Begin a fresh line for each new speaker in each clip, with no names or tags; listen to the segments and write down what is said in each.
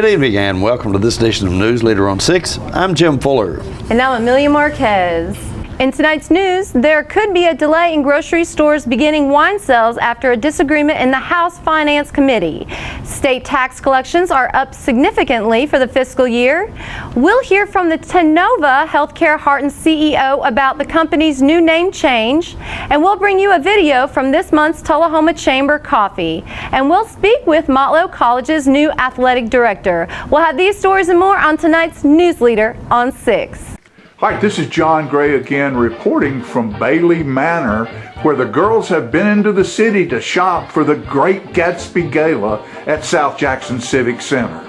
Good evening and welcome to this edition of Newsleader on 6. I'm Jim Fuller.
And I'm Amelia Marquez. In tonight's news, there could be a delay in grocery stores beginning wine sales after a disagreement in the House Finance Committee. State tax collections are up significantly for the fiscal year. We'll hear from the Tenova Healthcare Hearton CEO about the company's new name change. And we'll bring you a video from this month's Tullahoma Chamber Coffee. And we'll speak with Motlow College's new athletic director. We'll have these stories and more on tonight's Newsleader on 6.
Hi, this is John Gray again reporting from Bailey Manor, where the girls have been into the city to shop for the Great Gatsby Gala at South Jackson Civic Center.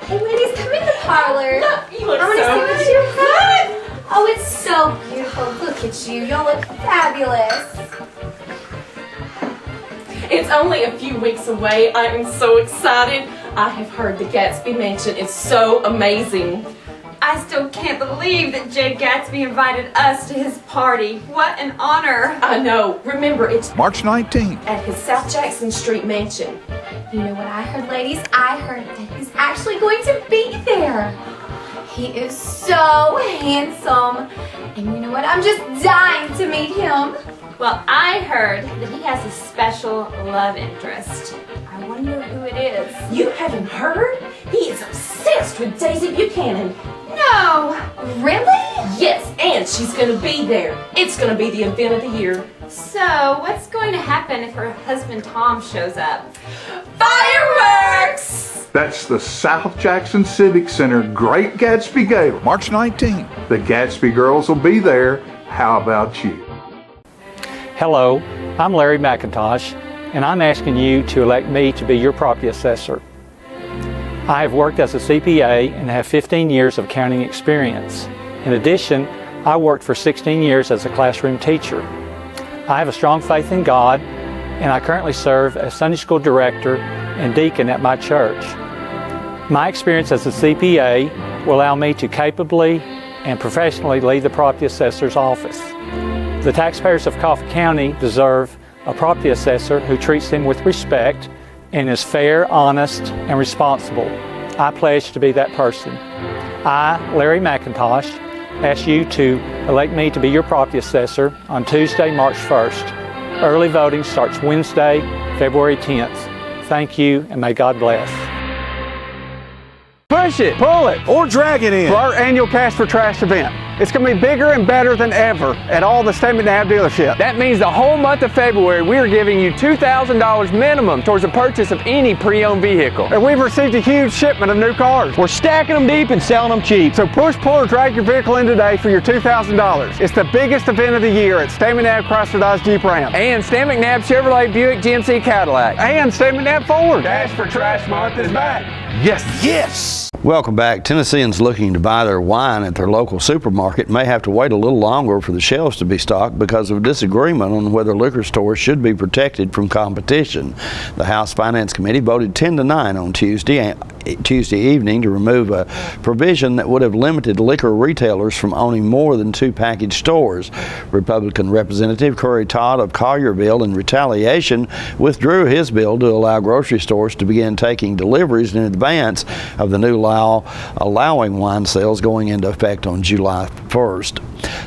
Hey ladies, come in the parlor.
Look, you look
I want to
so
see what you have. Oh, it's so beautiful. Look at you. Y'all look fabulous.
It's only a few weeks away. I am so excited. I have heard the Gatsby Mansion is so amazing.
I still can't believe that Jay Gatsby invited us to his party. What an honor.
I know. Remember, it's
March 19th.
at his South Jackson Street mansion.
You know what I heard, ladies? I heard that he's actually going to be there. He is so handsome. And you know what? I'm just dying to meet him. Well, I heard that he has a special love interest. I wonder who it is.
You haven't heard? He is obsessed with Daisy Buchanan.
No, really?
Yes, and she's going to be there. It's going to be the event of the year.
So, what's going to happen if her husband Tom shows up?
Fireworks!
That's the South Jackson Civic Center Great Gatsby Gala, March 19th. The Gatsby girls will be there. How about you?
Hello, I'm Larry McIntosh, and I'm asking you to elect me to be your property assessor. I have worked as a CPA and have 15 years of accounting experience. In addition, I worked for 16 years as a classroom teacher. I have a strong faith in God, and I currently serve as Sunday school director and deacon at my church. My experience as a CPA will allow me to capably and professionally lead the property assessor's office. The taxpayers of Coffee County deserve a property assessor who treats them with respect and is fair, honest, and responsible. I pledge to be that person. I, Larry McIntosh, ask you to elect me to be your property assessor on Tuesday, March 1st. Early voting starts Wednesday, February 10th. Thank you, and may God bless.
Push it, pull it, or drag it in for our annual Cash for Trash event. It's going to be bigger and better than ever at all the State McNabb dealerships. That means the whole month of February we are giving you $2,000 minimum towards the purchase of any pre-owned vehicle. And we've received a huge shipment of new cars. We're stacking them deep and selling them cheap. So push, pull, or drag your vehicle in today for your $2,000. It's the biggest event of the year at State McNabb Chrysler Dodge Jeep Ram. And State McNabb Chevrolet Buick GMC Cadillac. And State McNabb Ford. Cash for Trash month is back.
Yes.
Yes! Welcome back. Tennesseans looking to buy their wine at their local supermarket may have to wait a little longer for the shelves to be stocked because of a disagreement on whether liquor stores should be protected from competition. The House Finance Committee voted 10-9 on Tuesday evening to remove a provision that would have limited liquor retailers from owning more than 2 package stores. Republican Representative Curry Todd of Collierville, in retaliation, withdrew his bill to allow grocery stores to begin taking deliveries in advance of the new law allowing wine sales going into effect on July 1st.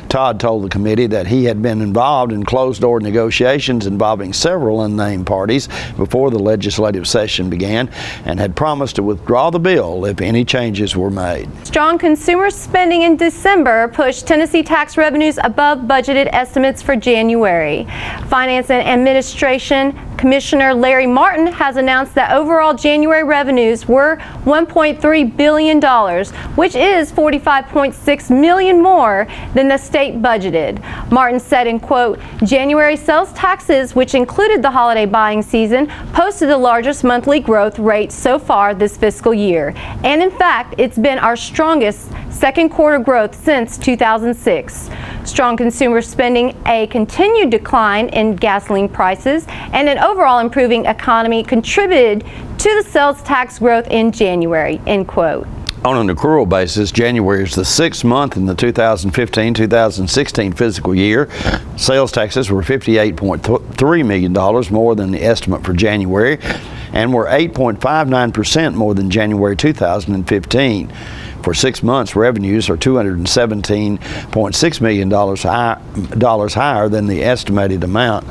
Todd told the committee that he had been involved in closed-door negotiations involving several unnamed parties before the legislative session began and had promised to withdraw the bill if any changes were made.
Strong consumer spending in December pushed Tennessee tax revenues above budgeted estimates for January. Finance and Administration Commissioner Larry Martin has announced that overall January revenues were $1.3 billion, which is $45.6 million more than the state budgeted. Martin said in quote, "January sales taxes, which included the holiday buying season, posted the largest monthly growth rate so far this fiscal year. And in fact, it's been our strongest second quarter growth since 2006. Strong consumer spending, a continued decline in gasoline prices, and an overall improving economy contributed to the sales tax growth in January," end quote.
On an accrual basis, January is the 6th month in the 2015-2016 fiscal year. Sales taxes were $58.3 million more than the estimate for January. and were 8.59% more than January 2015. For 6 months, revenues are $217.6 million higher than the estimated amount.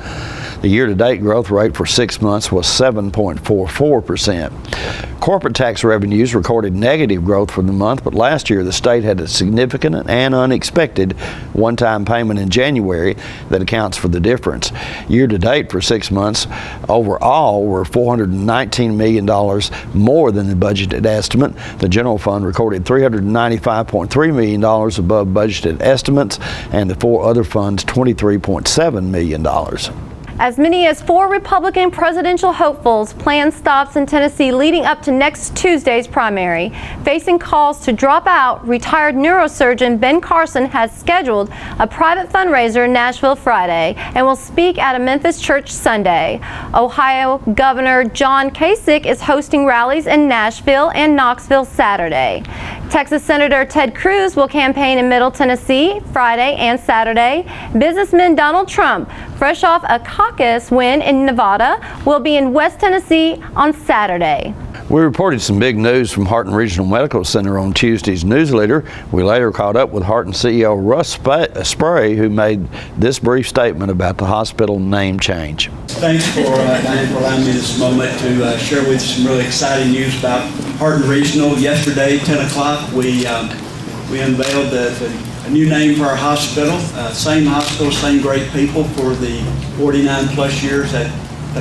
The year-to-date growth rate for 6 months was 7.44%. Corporate tax revenues recorded negative growth for the month, but last year the state had a significant and unexpected one-time payment in January that accounts for the difference. Year-to-date for 6 months, overall, were $419 million more than the budgeted estimate. The general fund recorded $395.3 million above budgeted estimates, and the 4 other funds $23.7 million.
As many as 4 Republican presidential hopefuls plan stops in Tennessee leading up to next Tuesday's primary. Facing calls to drop out, retired neurosurgeon Ben Carson has scheduled a private fundraiser in Nashville Friday and will speak at a Memphis church Sunday. Ohio Governor John Kasich is hosting rallies in Nashville and Knoxville Saturday. Texas Senator Ted Cruz will campaign in Middle Tennessee Friday and Saturday. Businessman Donald Trump, fresh off a caucus win in Nevada, will be in West Tennessee on Saturday.
We reported some big news from Harton Regional Medical Center on Tuesday's Newsleader. We later caught up with Harton CEO Russ Spray, who made this brief statement about the hospital name change.
Thanks for Diane for allowing me this moment to share with you some really exciting news about Harton Regional. Yesterday, 10 o'clock, we unveiled a new name for our hospital. Same hospital, same great people for the 49 plus years that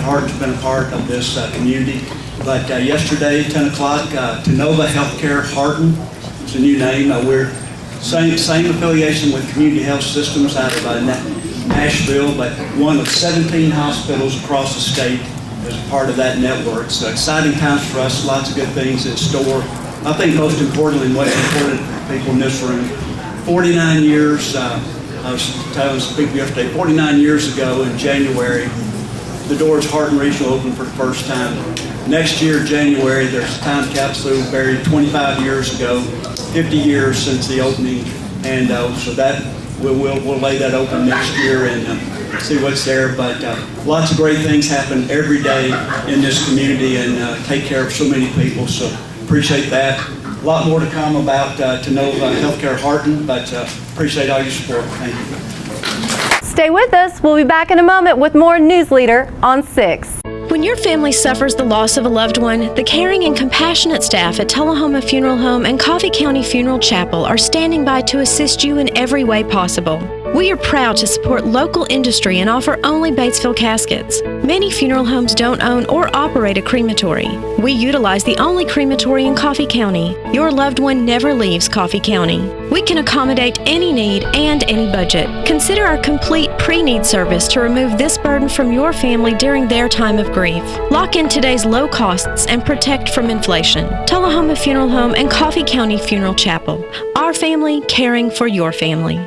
Harton's been a part of this community. But yesterday, 10 o'clock, Tullahoma Healthcare Harton is a new name. We're same affiliation with Community Health Systems out of Nashville, but one of 17 hospitals across the state as a part of that network. So exciting times for us, lots of good things in store. I think most importantly, and what's important for people in this room, 49 years, I was telling some people yesterday, 49 years ago in January, the doors Harton Regional opened for the first time. Next year, January, there's a time capsule buried 25 years ago, 50 years since the opening, and so that we'll lay that open next year and see what's there. But lots of great things happen every day in this community and take care of so many people, so appreciate that. A lot more to come about Tullahoma Healthcare Harton, but appreciate all your support. Thank you.
Stay with us. We'll be back in a moment with more Newsleader on 6.
When your family suffers the loss of a loved one, the caring and compassionate staff at Tullahoma Funeral Home and Coffee County Funeral Chapel are standing by to assist you in every way possible. We are proud to support local industry and offer only Batesville caskets. Many funeral homes don't own or operate a crematory. We utilize the only crematory in Coffee County. Your loved one never leaves Coffee County. We can accommodate any need and any budget. Consider our complete pre-need service to remove this burden from your family during their time of grief. Lock in today's low costs and protect from inflation. Tullahoma Funeral Home and Coffee County Funeral Chapel. Our family caring for your family.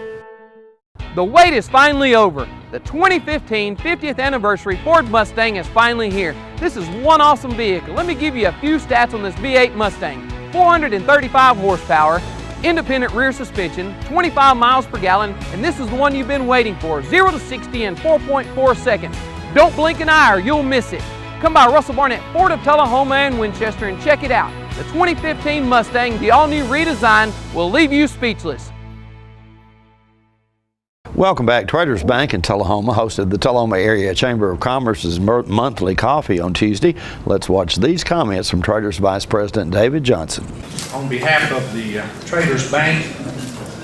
The wait is finally over. The 2015 50th anniversary Ford Mustang is finally here. This is one awesome vehicle. Let me give you a few stats on this V8 Mustang. 435 horsepower, independent rear suspension, 25 miles per gallon, and this is the one you've been waiting for. 0 to 60 in 4.4 seconds. Don't blink an eye or you'll miss it. Come by Russell Barnett Ford of Tullahoma and Winchester and check it out. The 2015 Mustang, the all-new redesign, will leave you speechless.
Welcome back. Traders Bank in Tullahoma hosted the Tullahoma Area Chamber of Commerce's monthly coffee on Tuesday. Let's watch these comments from Traders Vice President David Johnson.
On behalf of the Traders Bank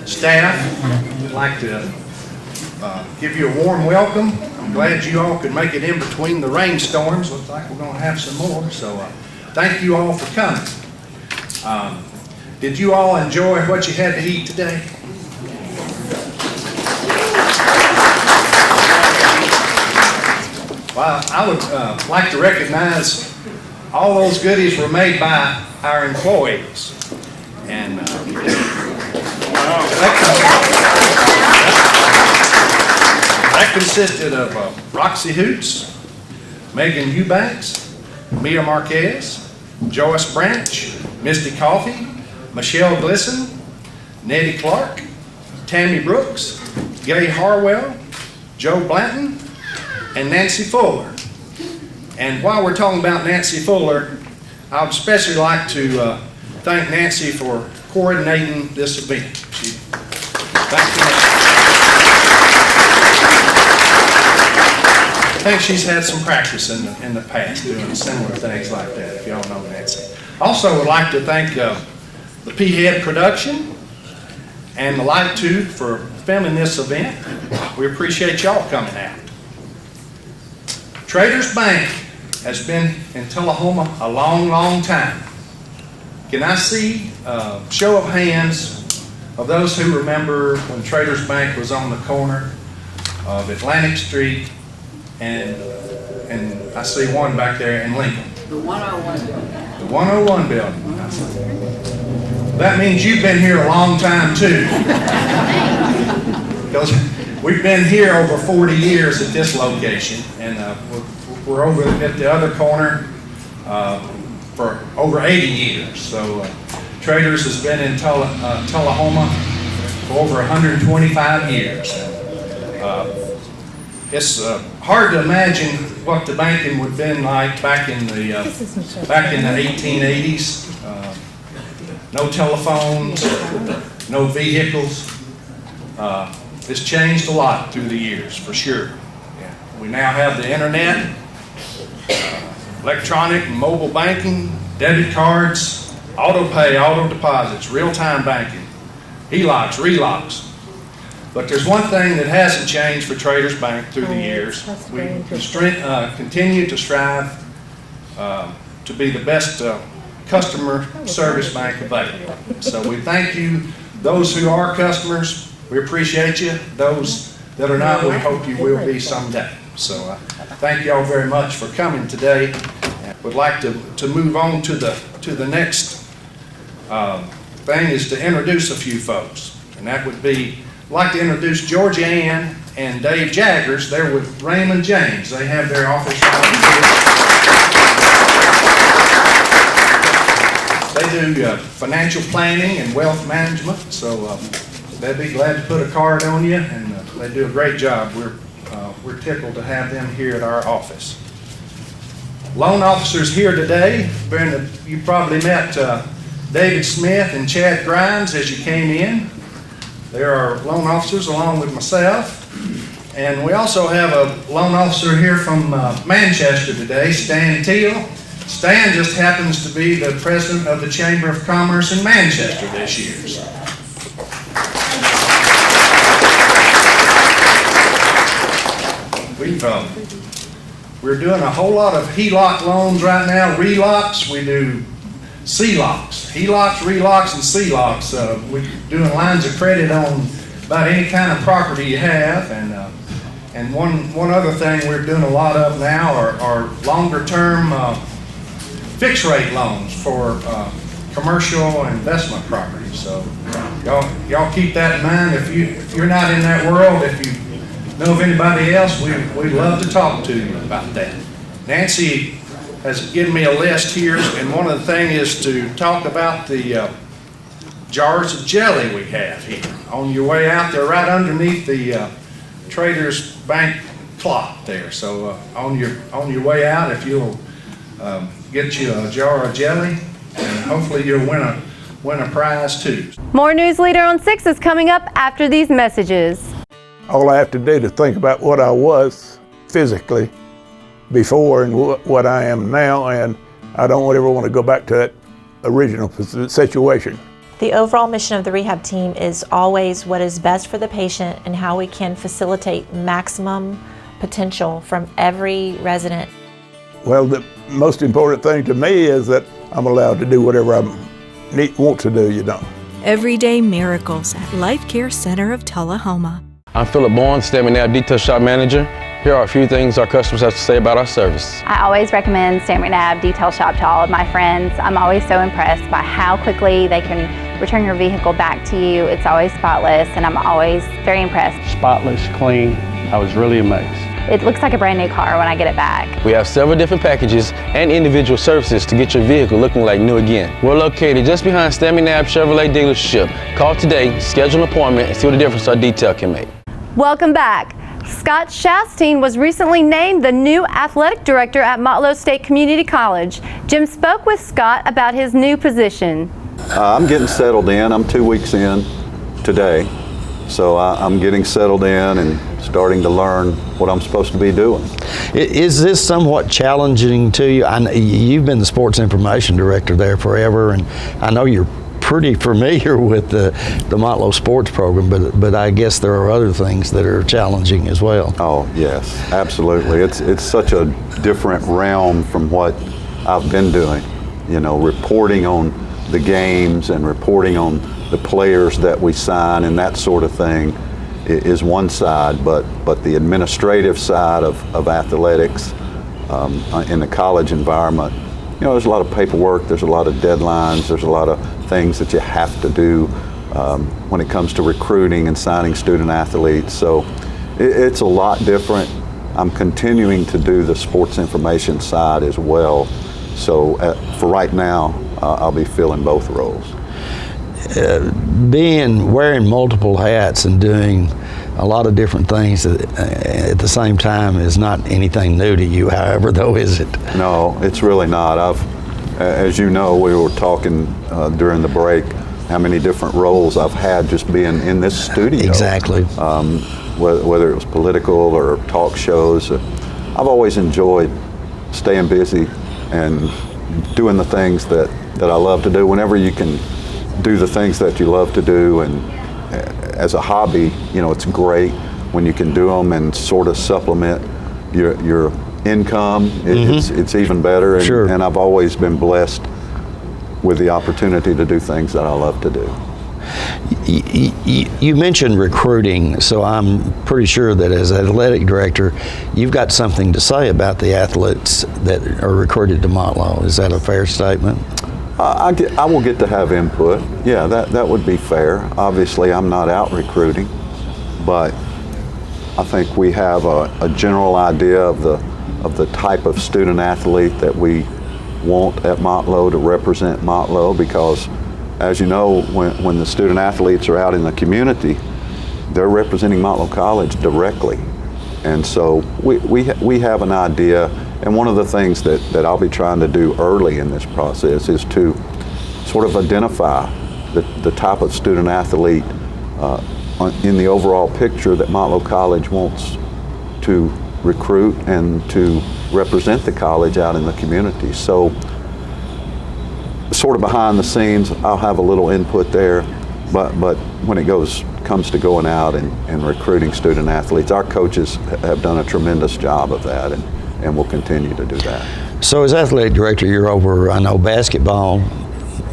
staff, I'd like to give you a warm welcome. I'm glad you all could make it in between the rainstorms. Looks like we're going to have some more, so thank you all for coming. Did you all enjoy what you had to eat today? Well, I would like to recognize all those goodies were made by our employees. And that consisted of Roxy Hoots, Megan Eubanks, Mia Marquez, Joyce Branch, Misty Coffee, Michelle Glisson, Nettie Clark, Tammy Brooks, Gay Harwell, Joe Blanton, and Nancy Fuller. And while we're talking about Nancy Fuller, I would especially like to thank Nancy for coordinating this event. I think she's had some practice in the past doing similar things like that, if y'all know Nancy. Also would like to thank the P-Head Production and the Light Tube for filming this event. We appreciate y'all coming out. Traders Bank has been in Tullahoma a long, long time. Can I see a show of hands of those who remember when Traders Bank was on the corner of Atlantic Street and I see one back there in Lincoln?
The 101 building.
The 101 building. That means you've been here a long time too. Because we've been here over 40 years at this location, and we're over at the other corner for over 80 years. So Traders has been in Tullahoma for over 125 years. It's hard to imagine what the banking would have been like back in the 1880s. No telephones, no vehicles. It's changed a lot through the years, for sure. Yeah. We now have the internet, electronic and mobile banking, debit cards, auto pay, auto deposits, real-time banking, HELOCs, RELOCs. But there's one thing that hasn't changed for Traders Bank through the years. We continue to strive to be the best customer service bank available. So we thank you, those who are customers. We appreciate you. Those that are not, we hope you will be someday. So thank you all very much for coming today. Would like to move on to the next thing is to introduce a few folks, and that would be, I'd like to introduce Georgia Ann and Dave Jaggers. They're with Raymond James. They have their office right here. They do financial planning and wealth management, so they'd be glad to put a card on you, and they do a great job. We're tickled to have them here at our office. Loan officers here today. You probably met David Smith and Chad Grimes as you came in. There are loan officers along with myself. And we also have a loan officer here from Manchester today, Stan Teal. Stan just happens to be the president of the Chamber of Commerce in Manchester this year. So. We're doing a whole lot of HELOC loans right now, RELOCs. We do CLOCs, HELOCs, RELOCs, and CLOCs. We're doing lines of credit on about any kind of property you have. And one other thing we're doing a lot of now are longer term fixed rate loans for commercial and investment properties. So y'all keep that in mind. If you're not in that world, if you know of anybody else, we'd love to talk to you about that. Nancy has given me a list here, and one of the things is to talk about the jars of jelly we have here. On your way out, they're right underneath the Traders Bank clock there. So on your way out, if you'll get you a jar of jelly, and hopefully you'll win a prize too.
More Newsleader on 6 is coming up after these messages.
All I have to do to think about what I was physically before and what I am now, and I don't ever want to go back to that original situation.
The overall mission of the rehab team is always what is best for the patient and how we can facilitate maximum potential from every resident.
Well, the most important thing to me is that I'm allowed to do whatever I want to do, you know.
Everyday miracles at Life Care Center of Tullahoma.
I'm Philip Bourne, Stanley Knapp Detail Shop Manager. Here are a few things our customers have to say about our service.
I always recommend Stanley Knapp Detail Shop to all of my friends. I'm always so impressed by how quickly they can return your vehicle back to you. It's always spotless, and I'm always very impressed.
Spotless, clean. I was really amazed.
It looks like a brand new car when I get it back.
We have several different packages and individual services to get your vehicle looking like new again. We're located just behind Stanley Knapp Chevrolet dealership. Call today, schedule an appointment, and see what a difference our detail can make.
Welcome back. Scott Shastine was recently named the new athletic director at Motlow State Community College. Jim spoke with Scott about his new position.
I'm getting settled in. I'm 2 weeks in today. So I'm getting settled in and starting to learn what I'm supposed to be doing.
Is this somewhat challenging to you? You've been the sports information director there forever, and I know you're pretty familiar with the Motlow sports program, but I guess there are other things that are challenging as well.
Oh, yes, absolutely. It's such a different realm from what I've been doing. You know, reporting on the games and reporting on the players that we sign and that sort of thing is one side, but the administrative side of athletics in the college environment, you know, there's a lot of paperwork, there's a lot of deadlines, there's a lot of things that you have to do when it comes to recruiting and signing student athletes. So it's a lot different. I'm continuing to do the sports information side as well. So for right now, I'll be filling both roles.
Wearing multiple hats and doing a lot of different things at the same time is not anything new to you, however, though, is it?
No, it's really not. As you know, we were talking during the break how many different roles I've had just being in this studio.
Exactly.
Whether it was political or talk shows, I've always enjoyed staying busy and doing the things that I love to do. Whenever you can do the things that you love to do, and as a hobby, you know, it's great when you can do them and sort of supplement your income. It's even better, and,
sure.
And I've always been blessed with the opportunity to do things that I love to do.
You mentioned recruiting, so I'm pretty sure that as athletic director, you've got something to say about the athletes that are recruited to Motlow. Is that a fair statement?
I will get to have input. Yeah, that would be fair. Obviously, I'm not out recruiting, but I think we have a general idea of the type of student athlete that we want at Motlow to represent Motlow, because as you know, when the student athletes are out in the community, they're representing Motlow College directly. And so we have an idea, and one of the things that I'll be trying to do early in this process is to sort of identify the type of student athlete in the overall picture that Motlow College wants to recruit and to represent the college out in the community. So sort of behind the scenes, I'll have a little input there, but when it comes to going out and recruiting student athletes, our coaches have done a tremendous job of that, and will continue to do that.
So as athletic director, you're over, I know, basketball,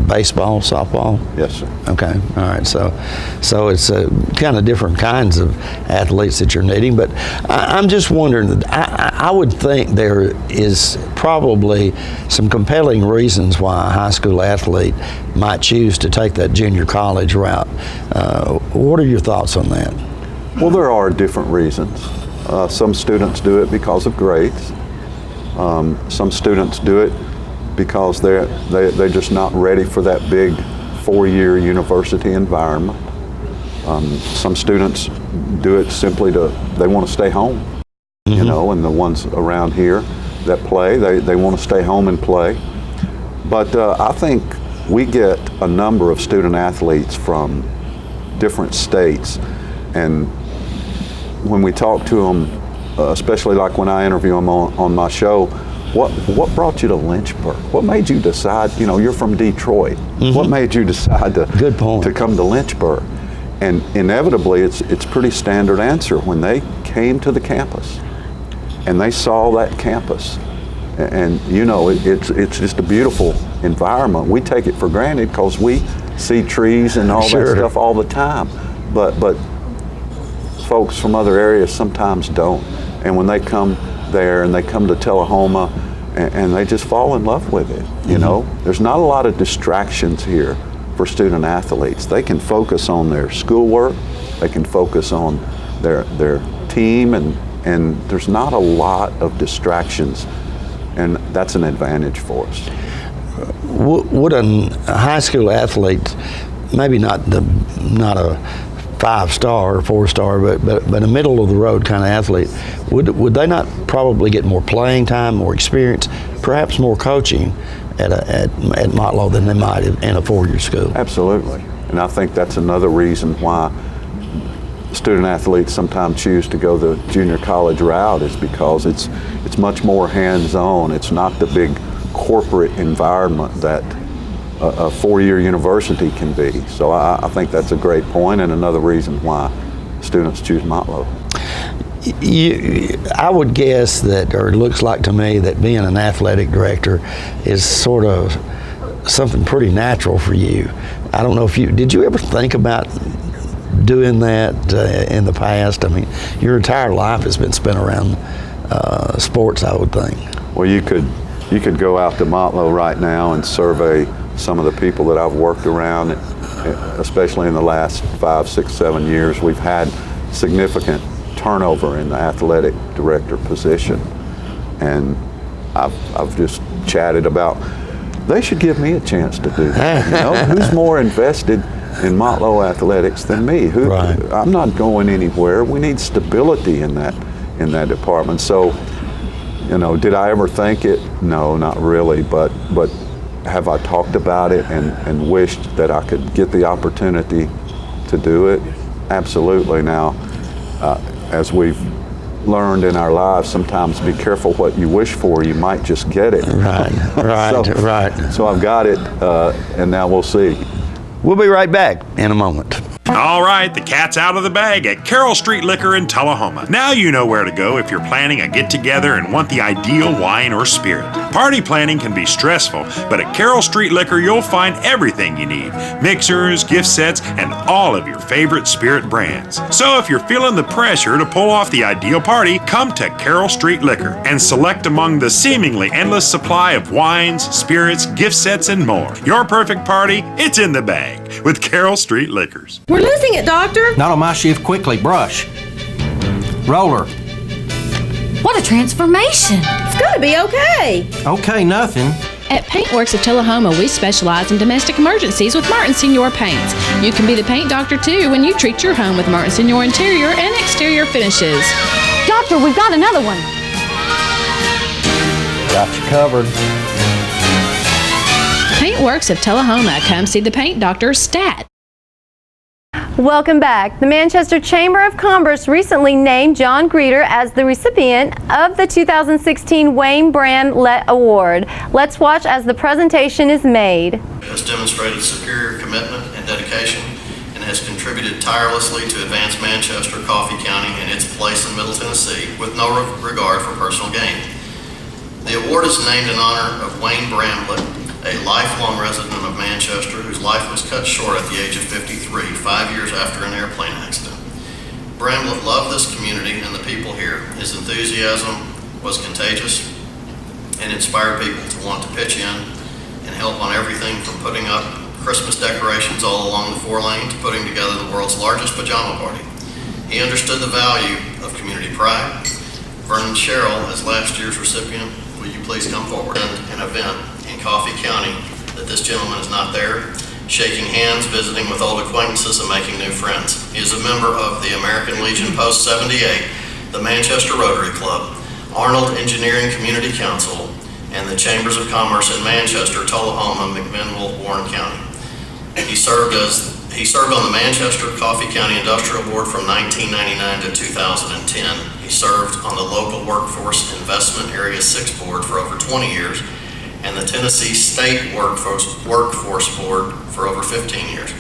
baseball, softball?
Yes, sir.
Okay, all right. So it's kind of different kinds of athletes that you're needing, but I'm just wondering, I would think there is probably some compelling reasons why a high school athlete might choose to take that junior college route. What are your thoughts on that?
Well, there are different reasons. Some students do it because of grades. Some students do it because they're just not ready for that big 4-year university environment. Some students do it simply they want to stay home, you know, and the ones around here that play, they want to stay home and play. But I think we get a number of student athletes from different states, and when we talk to them, especially like when I interview them on my show, what brought you to Lynchburg? What made you decide, you know, you're from Detroit. What made you decide to come to Lynchburg? And inevitably, it's pretty standard answer. When they came to the campus and they saw that campus, and you know, it's just a beautiful environment. We take it for granted because we see trees and all that stuff all the time. But folks from other areas sometimes don't. And when they come there and they come to Tullahoma and they just fall in love with it, you know. There's not a lot of distractions here for student athletes. They can focus on their schoolwork, they can focus on their team, and there's not a lot of distractions, and that's an advantage for us.
Would a high school athlete, maybe not a 5-star or 4-star, but a middle of the road kind of athlete, would they not probably get more playing time, more experience, perhaps more coaching at Motlow than they might in a 4-year school?
Absolutely, and I think that's another reason why student athletes sometimes choose to go the junior college route, is because it's much more hands-on. It's not the big corporate environment that a 4-year university can be. So I think that's a great point, and another reason why students choose Motlow.
I would guess that, or it looks like to me, that being an athletic director is sort of something pretty natural for you. I don't know if did you ever think about doing that in the past? I mean, your entire life has been spent around sports, I would think.
Well, you could go out to Motlow right now and survey some of the people that I've worked around, especially in the last 5, 6, 7 years. We've had significant turnover in the athletic director position, and I've just chatted about, they should give me a chance to do that. You know, who's more invested in Motlow athletics than me? Right. I'm not going anywhere. We need stability in that department. So, you know, did I ever think it? No, not really. But have I talked about it and wished that I could get the opportunity to do it? Absolutely. Now, as we've learned in our lives, sometimes be careful what you wish for. You might just get it.
Right, right.
So I've got it, and now we'll see.
We'll be right back in a moment.
All right, the cat's out of the bag at Carroll Street Liquor in Tullahoma. Now you know where to go if you're planning a get-together and want the ideal wine or spirit. Party planning can be stressful, but at Carroll Street Liquor you'll find everything you need. Mixers, gift sets, and all of your favorite spirit brands. So if you're feeling the pressure to pull off the ideal party, come to Carroll Street Liquor and select among the seemingly endless supply of wines, spirits, gift sets, and more. Your perfect party, it's in the bag with Carroll Street Liquors.
We're losing it, Doctor.
Not on my shift. Quickly, brush. Roller.
What a transformation. It's gonna be okay.
Okay, nothing.
At Paintworks of Tullahoma, we specialize in domestic emergencies with Martin Senior Paints. You can be the paint doctor too when you treat your home with Martin Senior interior and exterior finishes.
Doctor, we've got another one.
Got you covered.
Paintworks of Tullahoma. Come see the paint doctor, Stat.
Welcome back. The Manchester Chamber of Commerce recently named John Greeter as the recipient of the 2016 Wayne Bramlett Award. Let's watch as the presentation is made.
Has demonstrated superior commitment and dedication and has contributed tirelessly to advance Manchester, Coffee County, and its place in Middle Tennessee with no regard for personal gain. The award is named in honor of Wayne Bramlett, a lifelong resident of Manchester whose life was cut short at the age of 53, 5 years after an airplane accident. Bramlett loved this community and the people here. His enthusiasm was contagious and inspired people to want to pitch in and help on everything from putting up Christmas decorations all along the 4-lane to putting together the world's largest pajama party. He understood the value of community pride. Vernon Sherrill, as last year's recipient, will you please come forward? An event in Coffee County that this gentleman is not there, shaking hands, visiting with old acquaintances, and making new friends. He is a member of the American Legion Post 78, the Manchester Rotary Club, Arnold Engineering Community Council, and the Chambers of Commerce in Manchester, Tullahoma, McMinnville, Warren County. He served on the Manchester Coffee County Industrial Board from 1999 to 2010. He served on the local Workforce Investment Area 6 Board for over 20 years and the Tennessee State Workforce Board for over 15 years.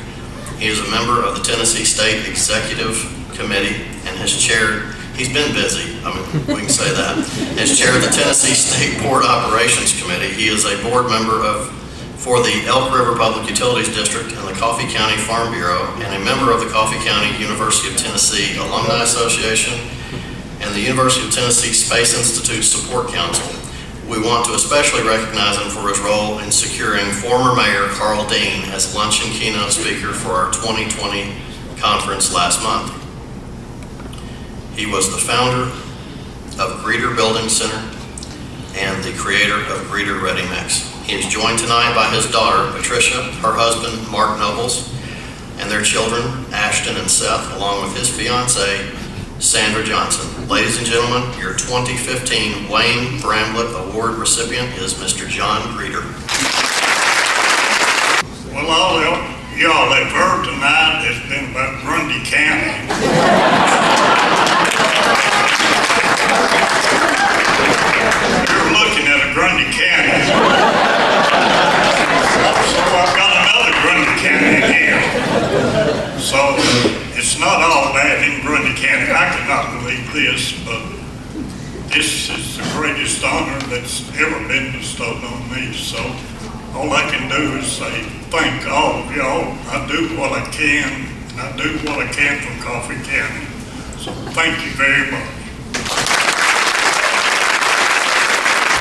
He is a member of the Tennessee State Executive Committee and has chaired, he's been busy, I mean, we can say that, has chaired the Tennessee State Board Operations Committee. He is a board member for the Elk River Public Utilities District and the Coffee County Farm Bureau, and a member of the Coffee County University of Tennessee Alumni Association and the University of Tennessee Space Institute Support Council. We want to especially recognize him for his role in securing former Mayor Carl Dean as lunch and keynote speaker for our 2020 conference last month. He was the founder of Greeter Building Center and the creator of Greeter Ready Mix. He is joined tonight by his daughter, Patricia, her husband, Mark Nobles, and their children, Ashton and Seth, along with his fiancée, Sandra Johnson. Ladies and gentlemen, your 2015 Wayne Bramblett Award recipient is Mr. John Greeter.
Well, all y'all have heard tonight has been about Grundy County. You're looking at a Grundy County. So I've got another Grundy County here. So it's not all bad in Grundy County. I cannot believe this, but this is the greatest honor that's ever been bestowed on me. So all I can do is say thank all of y'all. I do what I can, and I do what I can for Coffee County. So thank you very much.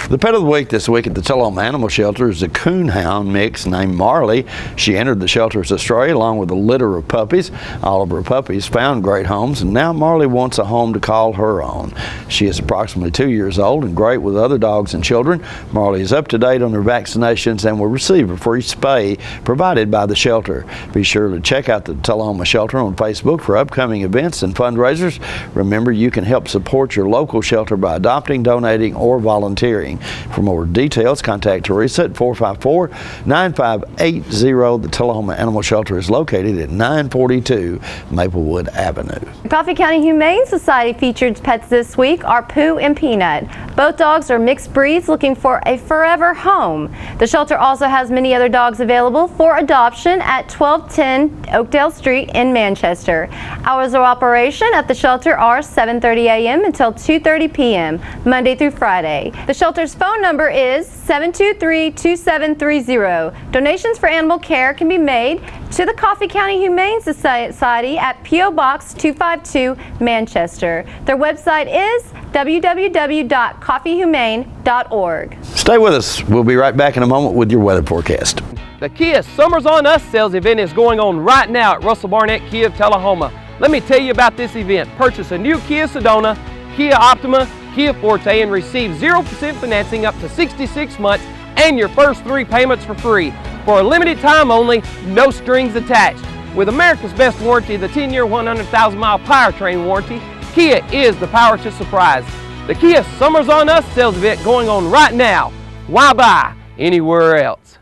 The pet of the week this week at the Tullahoma Animal Shelter is a coonhound mix named Marley. She entered the shelter as a stray along with a litter of puppies. All of her puppies found great homes, and now Marley wants a home to call her own. She is approximately 2 years old and great with other dogs and children. Marley is up to date on her vaccinations and will receive a free spay provided by the shelter. Be sure to check out the Tullahoma Shelter on Facebook for upcoming events and fundraisers. Remember, you can help support your local shelter by adopting, donating, or volunteering. For more details, contact Teresa at 454-9580. The Tullahoma Animal Shelter is located at 942 Maplewood Avenue.
The Coffee County Humane Society featured pets this week are Pooh and Peanut. Both dogs are mixed breeds looking for a forever home. The shelter also has many other dogs available for adoption at 1210 Oakdale Street in Manchester. Hours of operation at the shelter are 7:30 a.m. until 2:30 p.m. Monday through Friday. The shelter's phone number is 723-2730. Donations for animal care can be made to the Coffee County Humane Society at P.O. Box 252, Manchester. Their website is www.coffeehumane.org.
Stay with us. We'll be right back in a moment with your weather forecast.
The Kia Summers on Us sales event is going on right now at Russell Barnett Kia of Tullahoma. Let me tell you about this event. Purchase a new Kia Sedona, Kia Optima, Kia Forte, and receive 0% financing up to 66 months and your first 3 payments for free. For a limited time only, no strings attached. With America's best warranty, the 10-year, 100,000-mile powertrain warranty, Kia is the power to surprise. The Kia Summers on Us sales event going on right now. Why buy anywhere else?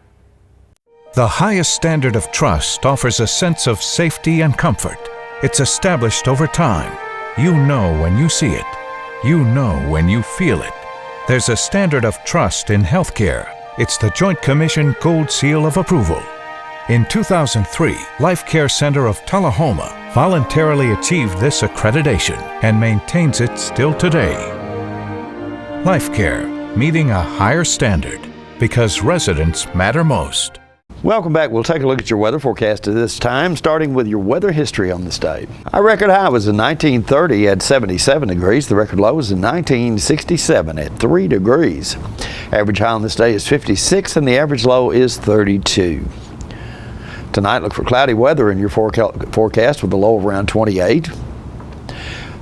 The highest standard of trust offers a sense of safety and comfort. It's established over time. You know when you see it. You know when you feel it. There's a standard of trust in healthcare. It's the Joint Commission Gold Seal of Approval. In 2003, Life Care Center of Tullahoma voluntarily achieved this accreditation and maintains it still today. Life Care, meeting a higher standard because residents matter most.
Welcome back. We'll take a look at your weather forecast at this time, starting with your weather history on the state. Our record high was in 1930 at 77 degrees. The record low was in 1967 at 3 degrees. Average high on this day is 56 and the average low is 32. Tonight, look for cloudy weather in your forecast with a low of around 28.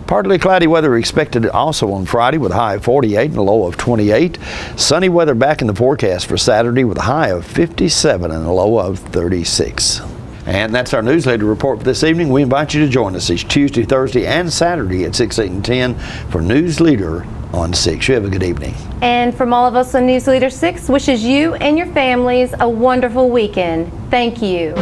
Partly cloudy weather expected also on Friday with a high of 48 and a low of 28. Sunny weather back in the forecast for Saturday with a high of 57 and a low of 36. And that's our newsletter report for this evening. We invite you to join us each Tuesday, Thursday, and Saturday at 6, 8, and 10 for Newsleader on 6. You have a good evening.
And from all of us on Newsleader 6, wishes you and your families a wonderful weekend. Thank you.